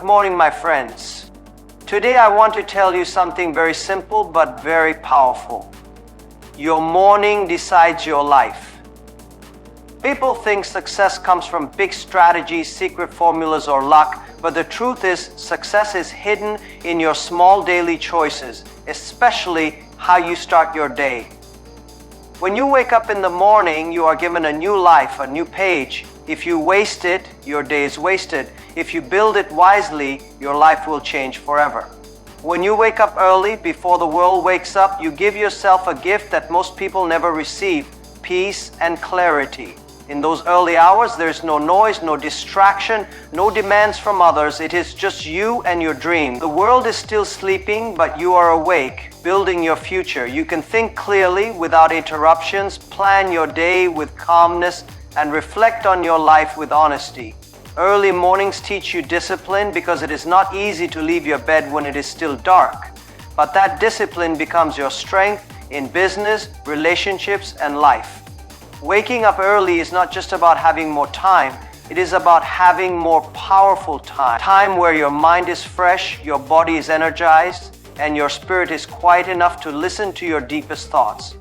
Good morning, my friends. Today I want to tell you something very simple but very powerful. Your morning decides your life. People think success comes from big strategies, secret formulas, or luck, but the truth is success is hidden in your small daily choices, especially how you start your day. When you wake up in the morning, you are given a new life, a new page. If you waste it, your day is wasted. If you build it wisely, your life will change forever. When you wake up early, before the world wakes up, you give yourself a gift that most people never receive: peace and clarity. In those early hours, there's no noise, no distraction, no demands from others. It is just you and your dream. The world is still sleeping, but you are awake, building your future. You can think clearly without interruptions, plan your day with calmness, and reflect on your life with honesty. Early mornings teach you discipline because it is not easy to leave your bed when it is still dark. But that discipline becomes your strength in business, relationships, and life. Waking up early is not just about having more time, it is about having more powerful time. Time where your mind is fresh, your body is energized, and your spirit is quiet enough to listen to your deepest thoughts.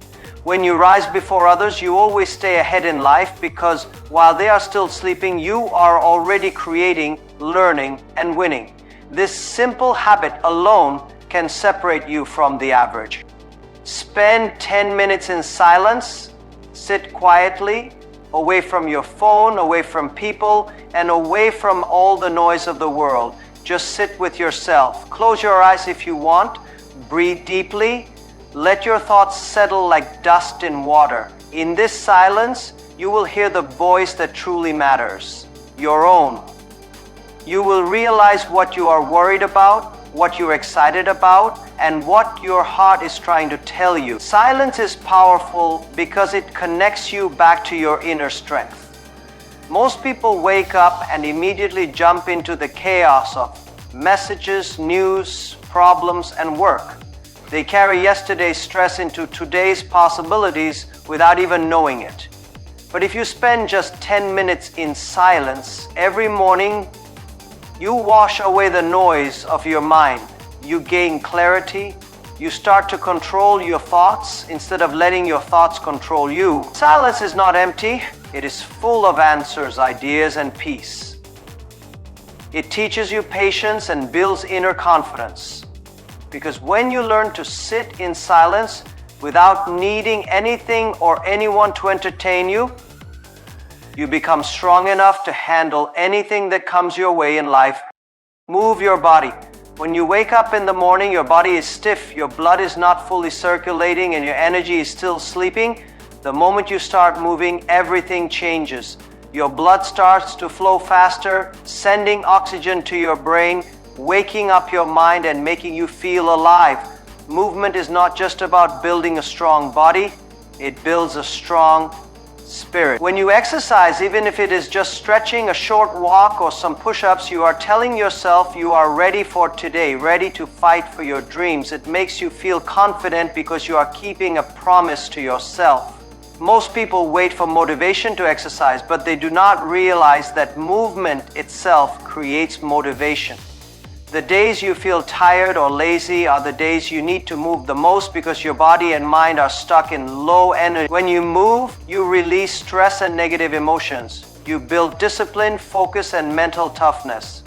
When you rise before others, you always stay ahead in life because while they are still sleeping, you are already creating, learning, and winning. This simple habit alone can separate you from the average. Spend 10 minutes in silence. Sit quietly, away from your phone, away from people, and away from all the noise of the world. Just sit with yourself. Close your eyes if you want. Breathe deeply. Let your thoughts settle like dust in water. In this silence, you will hear the voice that truly matters, your own. You will realize what you are worried about, what you're excited about, and what your heart is trying to tell you. Silence is powerful because it connects you back to your inner strength. Most people wake up and immediately jump into the chaos of messages, news, problems, and work. They carry yesterday's stress into today's possibilities without even knowing it. But if you spend just 10 minutes in silence every morning, you wash away the noise of your mind. You gain clarity. You start to control your thoughts instead of letting your thoughts control you. Silence is not empty. It is full of answers, ideas, and peace. It teaches you patience and builds inner confidence. Because when you learn to sit in silence without needing anything or anyone to entertain you, you become strong enough to handle anything that comes your way in life. Move your body. When you wake up in the morning, your body is stiff, your blood is not fully circulating, and your energy is still sleeping. The moment you start moving, everything changes. Your blood starts to flow faster, sending oxygen to your brain, waking up your mind and making you feel alive. Movement is not just about building a strong body, it builds a strong spirit. When you exercise, even if it is just stretching, a short walk, or some push-ups, you are telling yourself you are ready for today, ready to fight for your dreams. It makes you feel confident because you are keeping a promise to yourself. Most people wait for motivation to exercise, but they do not realize that movement itself creates motivation. The days you feel tired or lazy are the days you need to move the most because your body and mind are stuck in low energy. When you move, you release stress and negative emotions. You build discipline, focus, and mental toughness.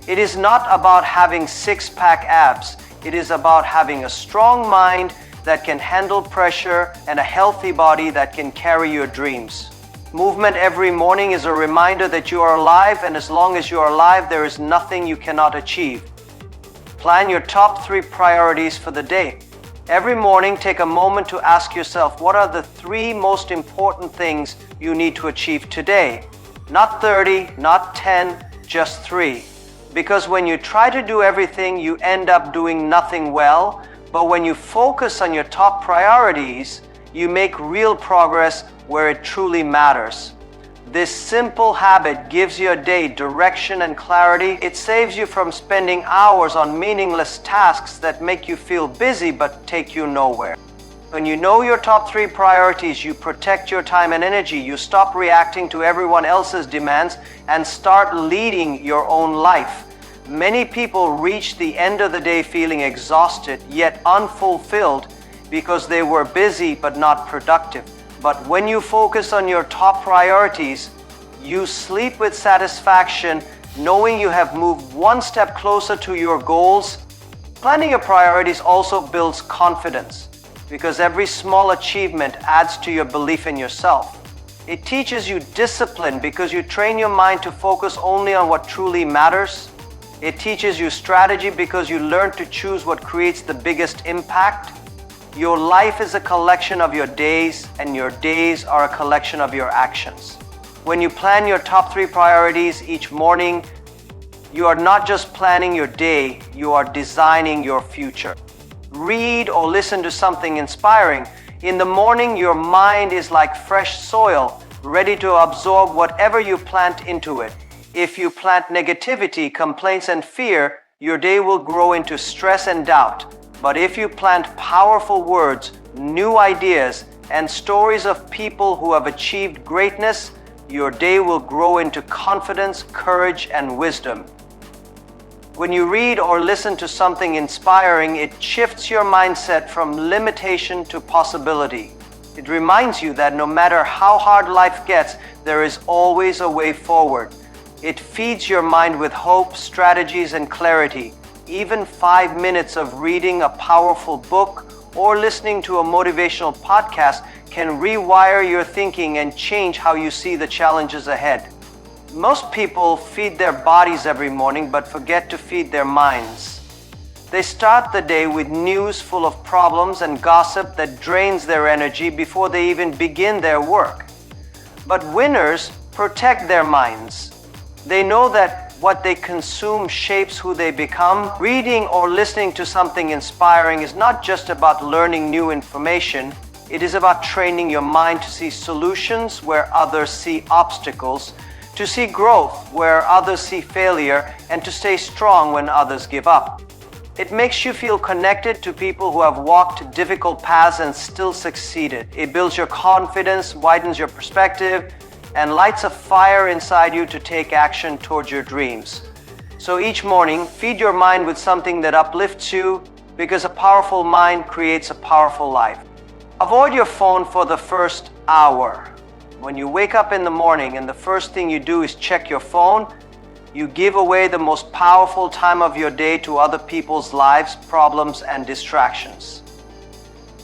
It is not about having six-pack abs. It is about having a strong mind that can handle pressure and a healthy body that can carry your dreams. Movement every morning is a reminder that you are alive, and as long as you are alive, there is nothing you cannot achieve. Plan your top 3 priorities for the day. Every morning, take a moment to ask yourself, what are the 3 most important things you need to achieve today? Not 30, not 10, just 3. Because when you try to do everything, you end up doing nothing well. But when you focus on your top priorities, you make real progress where it truly matters. This simple habit gives your day direction and clarity. It saves you from spending hours on meaningless tasks that make you feel busy but take you nowhere. When you know your top 3 priorities, you protect your time and energy. You stop reacting to everyone else's demands and start leading your own life. Many people reach the end of the day feeling exhausted yet unfulfilled because they were busy but not productive. But when you focus on your top priorities, you sleep with satisfaction, knowing you have moved one step closer to your goals. Planning your priorities also builds confidence because every small achievement adds to your belief in yourself. It teaches you discipline because you train your mind to focus only on what truly matters. It teaches you strategy because you learn to choose what creates the biggest impact. Your life is a collection of your days, and your days are a collection of your actions. When you plan your top 3 priorities each morning, you are not just planning your day, you are designing your future. Read or listen to something inspiring. In the morning, your mind is like fresh soil, ready to absorb whatever you plant into it. If you plant negativity, complaints, and fear, your day will grow into stress and doubt. But if you plant powerful words, new ideas, and stories of people who have achieved greatness, your day will grow into confidence, courage, and wisdom. When you read or listen to something inspiring, it shifts your mindset from limitation to possibility. It reminds you that no matter how hard life gets, there is always a way forward. It feeds your mind with hope, strategies, and clarity. Even 5 minutes of reading a powerful book or listening to a motivational podcast can rewire your thinking and change how you see the challenges ahead. Most people feed their bodies every morning but forget to feed their minds. They start the day with news full of problems and gossip that drains their energy before they even begin their work. But winners protect their minds. They know that what they consume shapes who they become. Reading or listening to something inspiring is not just about learning new information. It is about training your mind to see solutions where others see obstacles, to see growth where others see failure, and to stay strong when others give up. It makes you feel connected to people who have walked difficult paths and still succeeded. It builds your confidence, widens your perspective, and lights a fire inside you to take action towards your dreams. So each morning, feed your mind with something that uplifts you, because a powerful mind creates a powerful life. Avoid your phone for the first hour. When you wake up in the morning and the first thing you do is check your phone, you give away the most powerful time of your day to other people's lives, problems, and distractions.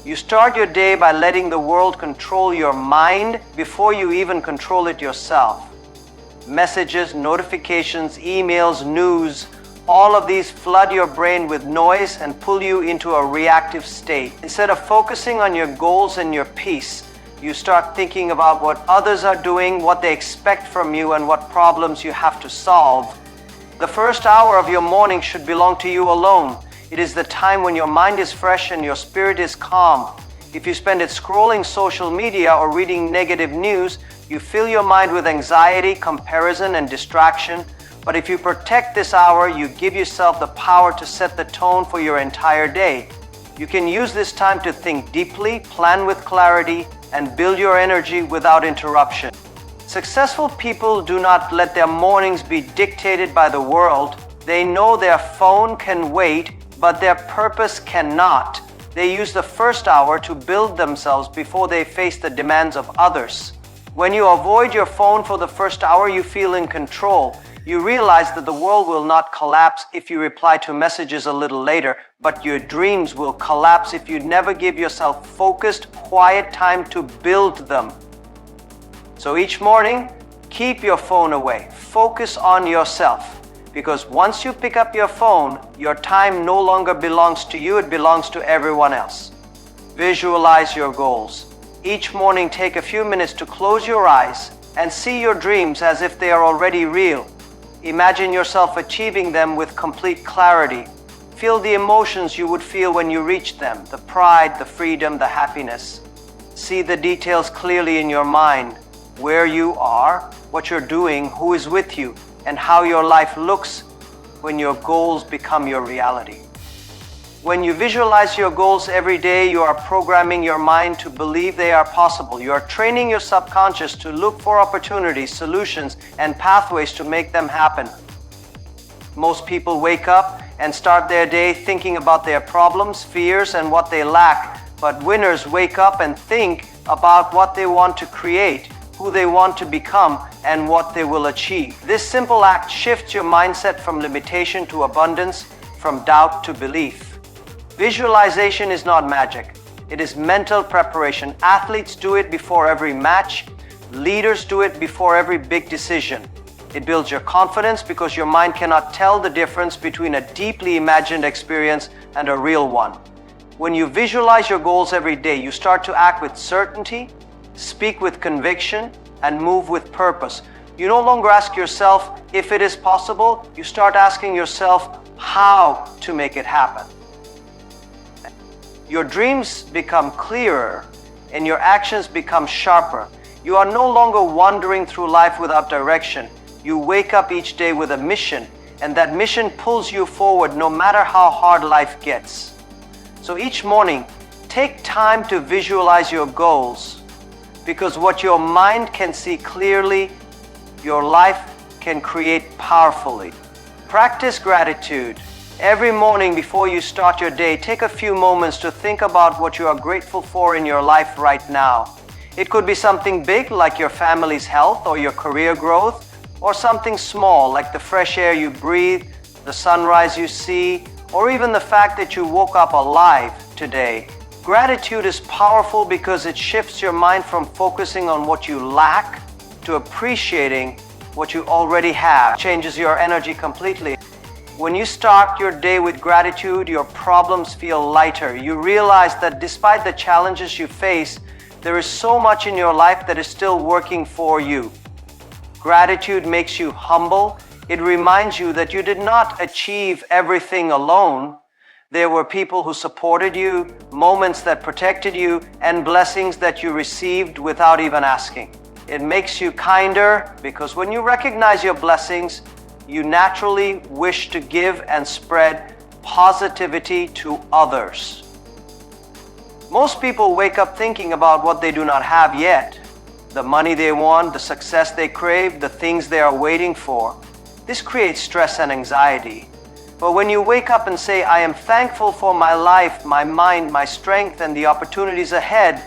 You start your day by letting the world control your mind before you even control it yourself. Messages, notifications, emails, news, all of these flood your brain with noise and pull you into a reactive state. Instead of focusing on your goals and your peace, you start thinking about what others are doing, what they expect from you, and what problems you have to solve. The first hour of your morning should belong to you alone. It is the time when your mind is fresh and your spirit is calm. If you spend it scrolling social media or reading negative news, you fill your mind with anxiety, comparison, and distraction. But if you protect this hour, you give yourself the power to set the tone for your entire day. You can use this time to think deeply, plan with clarity, and build your energy without interruption. Successful people do not let their mornings be dictated by the world. They know their phone can wait, but their purpose cannot. They use the first hour to build themselves before they face the demands of others. When you avoid your phone for the first hour, you feel in control. You realize that the world will not collapse if you reply to messages a little later, but your dreams will collapse if you never give yourself focused, quiet time to build them. So each morning, keep your phone away. Focus on yourself. Because once you pick up your phone, your time no longer belongs to you, it belongs to everyone else. Visualize your goals. Each morning, take a few minutes to close your eyes and see your dreams as if they are already real. Imagine yourself achieving them with complete clarity. Feel the emotions you would feel when you reach them, the pride, the freedom, the happiness. See the details clearly in your mind, where you are, what you're doing, who is with you, and how your life looks when your goals become your reality. When you visualize your goals every day, you are programming your mind to believe they are possible. You are training your subconscious to look for opportunities, solutions, and pathways to make them happen. Most people wake up and start their day thinking about their problems, fears, and what they lack. But winners wake up and think about what they want to create, who they want to become, and what they will achieve. This simple act shifts your mindset from limitation to abundance, from doubt to belief. Visualization is not magic. It is mental preparation. Athletes do it before every match. Leaders do it before every big decision. It builds your confidence because your mind cannot tell the difference between a deeply imagined experience and a real one. When you visualize your goals every day, you start to act with certainty, speak with conviction, and move with purpose. You no longer ask yourself if it is possible, you start asking yourself how to make it happen. Your dreams become clearer and your actions become sharper. You are no longer wandering through life without direction. You wake up each day with a mission, and that mission pulls you forward no matter how hard life gets. So each morning, take time to visualize your goals, because what your mind can see clearly, your life can create powerfully. Practice gratitude. Every morning before you start your day, take a few moments to think about what you are grateful for in your life right now. It could be something big like your family's health or your career growth, or something small like the fresh air you breathe, the sunrise you see, or even the fact that you woke up alive today. Gratitude is powerful because it shifts your mind from focusing on what you lack to appreciating what you already have. It changes your energy completely. When you start your day with gratitude, your problems feel lighter. You realize that despite the challenges you face, there is so much in your life that is still working for you. Gratitude makes you humble. It reminds you that you did not achieve everything alone. There were people who supported you, moments that protected you, and blessings that you received without even asking. It makes you kinder because when you recognize your blessings, you naturally wish to give and spread positivity to others. Most people wake up thinking about what they do not have yet. The money they want, the success they crave, the things they are waiting for. This creates stress and anxiety. But when you wake up and say, I am thankful for my life, my mind, my strength, and the opportunities ahead,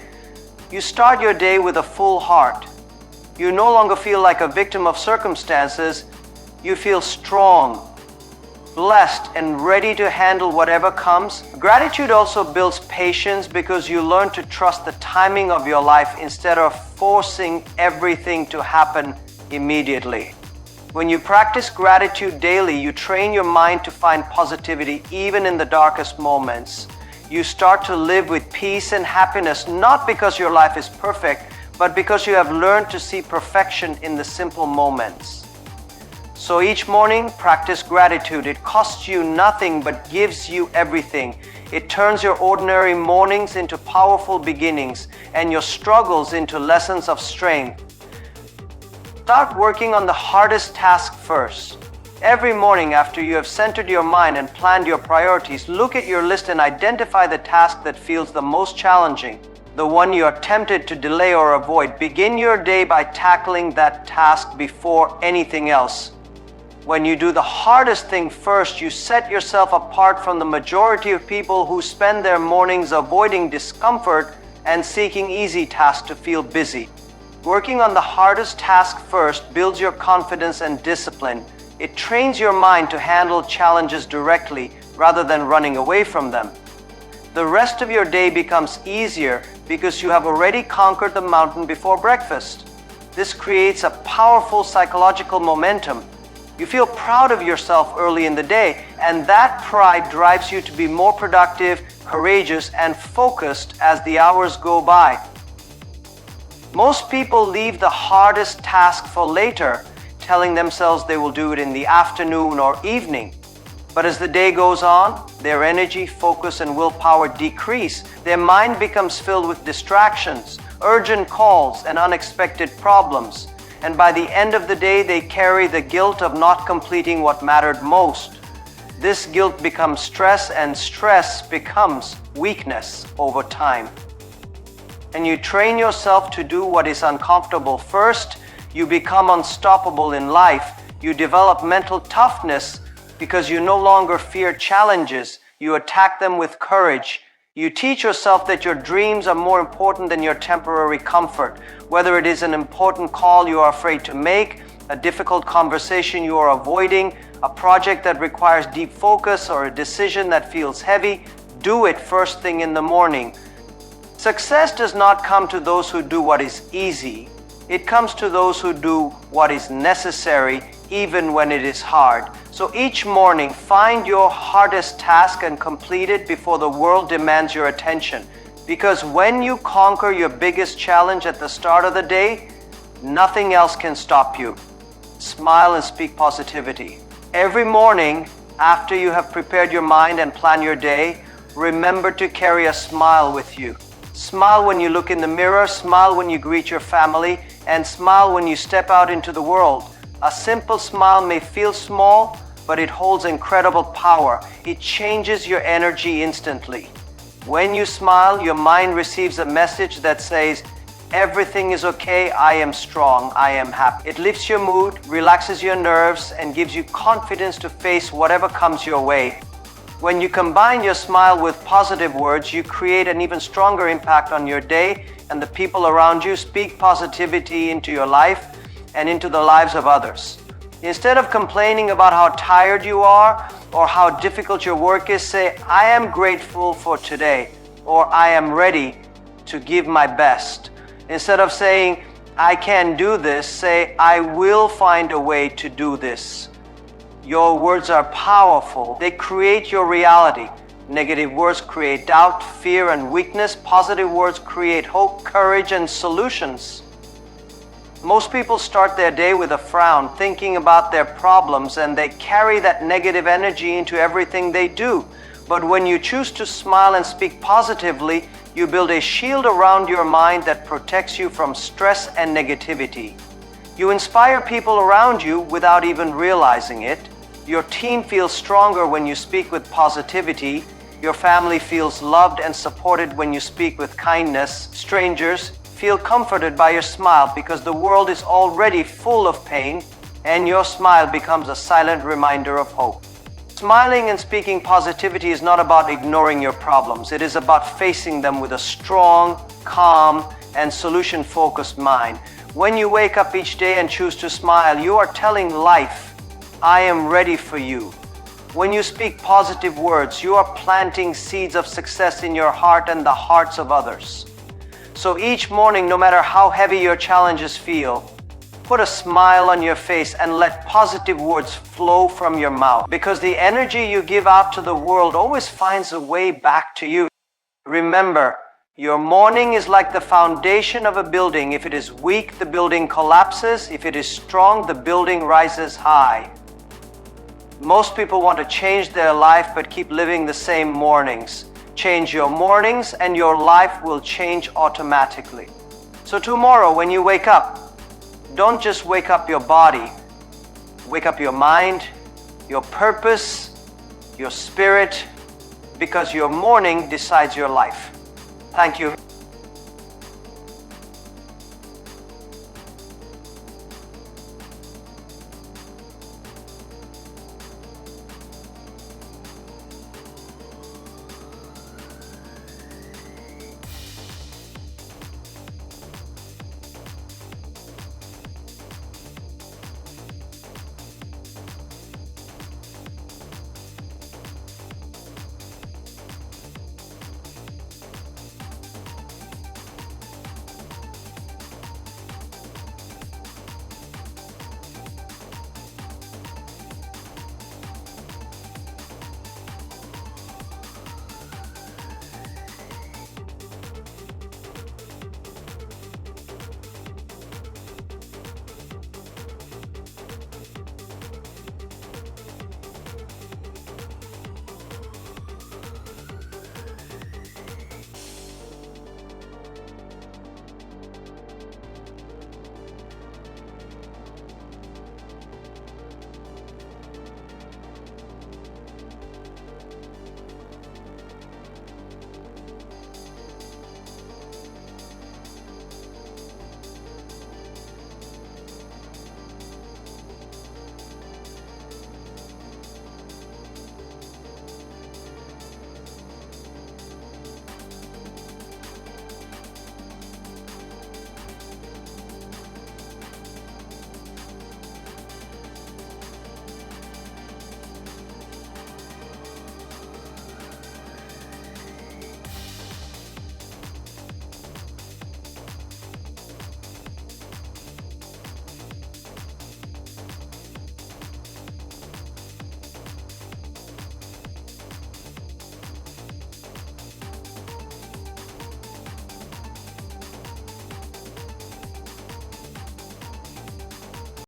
you start your day with a full heart. You no longer feel like a victim of circumstances. You feel strong, blessed, and ready to handle whatever comes. Gratitude also builds patience because you learn to trust the timing of your life instead of forcing everything to happen immediately. When you practice gratitude daily, you train your mind to find positivity even in the darkest moments. You start to live with peace and happiness, not because your life is perfect, but because you have learned to see perfection in the simple moments. So each morning, practice gratitude. It costs you nothing but gives you everything. It turns your ordinary mornings into powerful beginnings and your struggles into lessons of strength. Start working on the hardest task first. Every morning after you have centered your mind and planned your priorities, look at your list and identify the task that feels the most challenging, the one you are tempted to delay or avoid. Begin your day by tackling that task before anything else. When you do the hardest thing first, you set yourself apart from the majority of people who spend their mornings avoiding discomfort and seeking easy tasks to feel busy. Working on the hardest task first builds your confidence and discipline. It trains your mind to handle challenges directly rather than running away from them. The rest of your day becomes easier because you have already conquered the mountain before breakfast. This creates a powerful psychological momentum. You feel proud of yourself early in the day, and that pride drives you to be more productive, courageous, and focused as the hours go by. Most people leave the hardest task for later, telling themselves they will do it in the afternoon or evening. But as the day goes on, their energy, focus, and willpower decrease. Their mind becomes filled with distractions, urgent calls, and unexpected problems. And by the end of the day, they carry the guilt of not completing what mattered most. This guilt becomes stress, and stress becomes weakness over time. And you train yourself to do what is uncomfortable first. You become unstoppable in life. You develop mental toughness because you no longer fear challenges. You attack them with courage. You teach yourself that your dreams are more important than your temporary comfort. Whether it is an important call you are afraid to make, a difficult conversation you are avoiding, a project that requires deep focus, or a decision that feels heavy, do it first thing in the morning. Success does not come to those who do what is easy. It comes to those who do what is necessary, even when it is hard. So each morning, find your hardest task and complete it before the world demands your attention. Because when you conquer your biggest challenge at the start of the day, nothing else can stop you. Smile and speak positivity. Every morning, after you have prepared your mind and planned your day, remember to carry a smile with you. Smile when you look in the mirror, smile when you greet your family, and smile when you step out into the world. A simple smile may feel small, but it holds incredible power. It changes your energy instantly. When you smile, your mind receives a message that says, everything is okay, I am strong, I am happy. It lifts your mood, relaxes your nerves, and gives you confidence to face whatever comes your way. When you combine your smile with positive words, you create an even stronger impact on your day and the people around you. Speak positivity into your life and into the lives of others. Instead of complaining about how tired you are or how difficult your work is, say, I am grateful for today, or I am ready to give my best. Instead of saying, I can't do this, say, I will find a way to do this. Your words are powerful. They create your reality. Negative words create doubt, fear, and weakness. Positive words create hope, courage, and solutions. Most people start their day with a frown, thinking about their problems, and they carry that negative energy into everything they do. But when you choose to smile and speak positively, you build a shield around your mind that protects you from stress and negativity. You inspire people around you without even realizing it. Your team feels stronger when you speak with positivity. Your family feels loved and supported when you speak with kindness. Strangers feel comforted by your smile because the world is already full of pain, and your smile becomes a silent reminder of hope. Smiling and speaking positivity is not about ignoring your problems. It is about facing them with a strong, calm, and solution-focused mind. When you wake up each day and choose to smile, you are telling life, I am ready for you. When you speak positive words, you are planting seeds of success in your heart and the hearts of others. So each morning, no matter how heavy your challenges feel, put a smile on your face and let positive words flow from your mouth, because the energy you give out to the world always finds a way back to you. Remember, your morning is like the foundation of a building. If it is weak, the building collapses. If it is strong, the building rises high. Most people want to change their life but keep living the same mornings. Change your mornings and your life will change automatically. So tomorrow when you wake up, don't just wake up your body. Wake up your mind, your purpose, your spirit, because your morning decides your life. Thank you.